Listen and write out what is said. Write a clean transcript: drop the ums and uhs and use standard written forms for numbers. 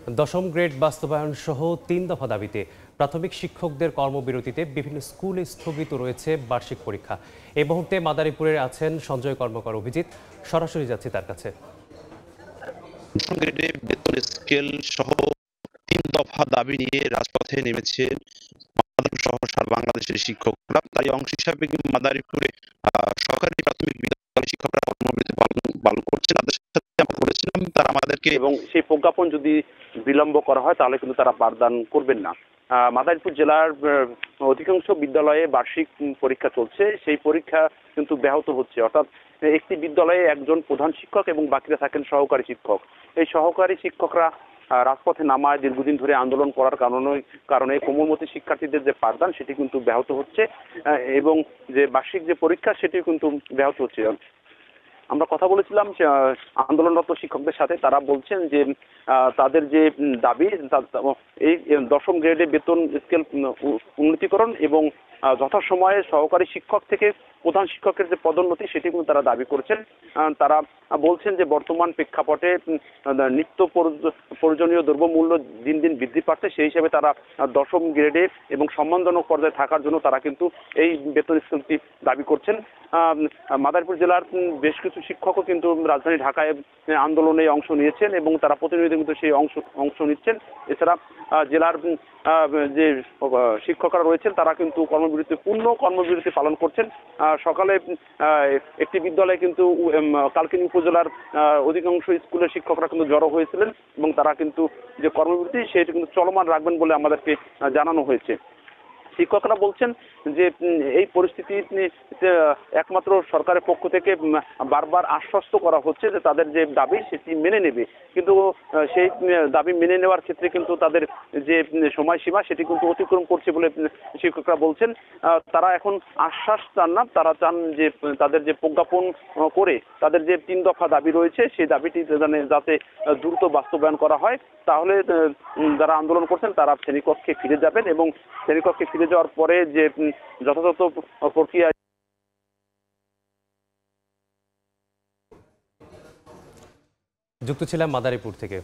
দশম গ্রেড বাস্তবায়ন সহ ৩ দফা দাবিতে প্রাথমিক শিক্ষকদের কর্মবিরতিতে বিভিন্ন স্কুলে স্থগিত রয়েছে বার্ষিক পরীক্ষা। এই মুহূর্তে মাদারীপুরে আছেন সঞ্জয় কর্মকার অভিজিৎ, সরাসরি যাচ্ছি তার কাছে। দশম গ্রেডে বেতন স্কেল সহ ৩ দফা দাবি নিয়ে রাজপথে নেমেছে মাদারীপুর সহ সারা বাংলাদেশের শিক্ষকরা। তাই অংশ হিসাবে মাদারীপুরে সরকারি প্রাথমিক বিদ্যালয়ের শিক্ষকরা কর্মবিরতি পালন করছে। তাদের সাথে আমরা বলেছিলাম তারা আমাদেরকে এবং সেই প্রজ্ঞাপন যদি বিলম্ব করা হয় তাহলে কিন্তু তারা পাঠদান করবেন না। মাদারীপুর জেলার অধিকাংশ বিদ্যালয়ে বার্ষিক পরীক্ষা চলছে, সেই পরীক্ষা কিন্তু ব্যাহত হচ্ছে। অর্থাৎ একটি বিদ্যালয়ে একজন প্রধান শিক্ষক এবং বাকিরা থাকেন সহকারী শিক্ষক। এই সহকারী শিক্ষকরা রাজপথে নামায় দীর্ঘদিন ধরে আন্দোলন করার কারণে কোমলমতি শিক্ষার্থীদের যে পাঠদান সেটি কিন্তু ব্যাহত হচ্ছে এবং যে বার্ষিক যে পরীক্ষা সেটি কিন্তু ব্যাহত হচ্ছে। আমরা কথা বলেছিলাম আন্দোলনরত শিক্ষকদের সাথে, তারা বলছেন যে তাদের যে দাবি এই দশম গ্রেডে বেতন স্কেল উন্নতিকরণ এবং যথাসময়ে সহকারী শিক্ষক থেকে প্রধান শিক্ষকের যে পদোন্নতি সেটি কিন্তু তারা দাবি করছেন। তারা বলছেন যে বর্তমান প্রেক্ষাপটে নিত্য প্রয়োজনীয় দ্রব্যমূল্য দিন দিন বৃদ্ধি পাচ্ছে, সেই হিসেবে তারা দশম গ্রেডে এবং সম্মানজনক পর্যায়ে থাকার জন্য তারা কিন্তু এই বেতন স্কেলটি দাবি করছেন। মাদারীপুর জেলার বেশ কিছু শিক্ষকও কিন্তু রাজধানী ঢাকায় আন্দোলনে অংশ নিয়েছেন এবং তারা প্রতিনিয়ত কিন্তু সেই অংশ নিচ্ছেন। এছাড়া জেলার যে শিক্ষকরা রয়েছেন তারা কিন্তু পূর্ণ কর্মবিরতি পালন করছেন। সকালে একটি বিদ্যালয়ে কিন্তু কালকিনি উপজেলার অধিকাংশ স্কুলের শিক্ষকরা কিন্তু জড়ো হয়েছিলেন এবং তারা কিন্তু যে কর্মবিরতি সেটি কিন্তু চলমান রাখবেন বলে আমাদেরকে জানানো হয়েছে। শিক্ষকরা বলছেন যে এই পরিস্থিতি একমাত্র সরকারের পক্ষ থেকে বারবার আশ্বস্ত করা হচ্ছে যে তাদের যে দাবি সেটি মেনে নেবে, কিন্তু সেই দাবি মেনে নেওয়ার ক্ষেত্রে কিন্তু তাদের যে সময়সীমা সেটি কিন্তু অতিক্রম করছে বলে শিক্ষকরা বলছেন। তারা এখন আশ্বাস চান না, তারা চান যে তাদের যে প্রজ্ঞাপন করে তাদের যে ৩ দফা দাবি রয়েছে সেই দাবিটি যাতে দ্রুত বাস্তবায়ন করা হয়, তাহলে যারা আন্দোলন করছেন তারা শ্রেণীকক্ষে ফিরে যাবেন এবং শ্রেণীকক্ষে ফিরে যাওয়ার পরে যে যথাযথ প্রক্রিয়া। যুক্ত ছিলাম মাদারীপুর থেকে।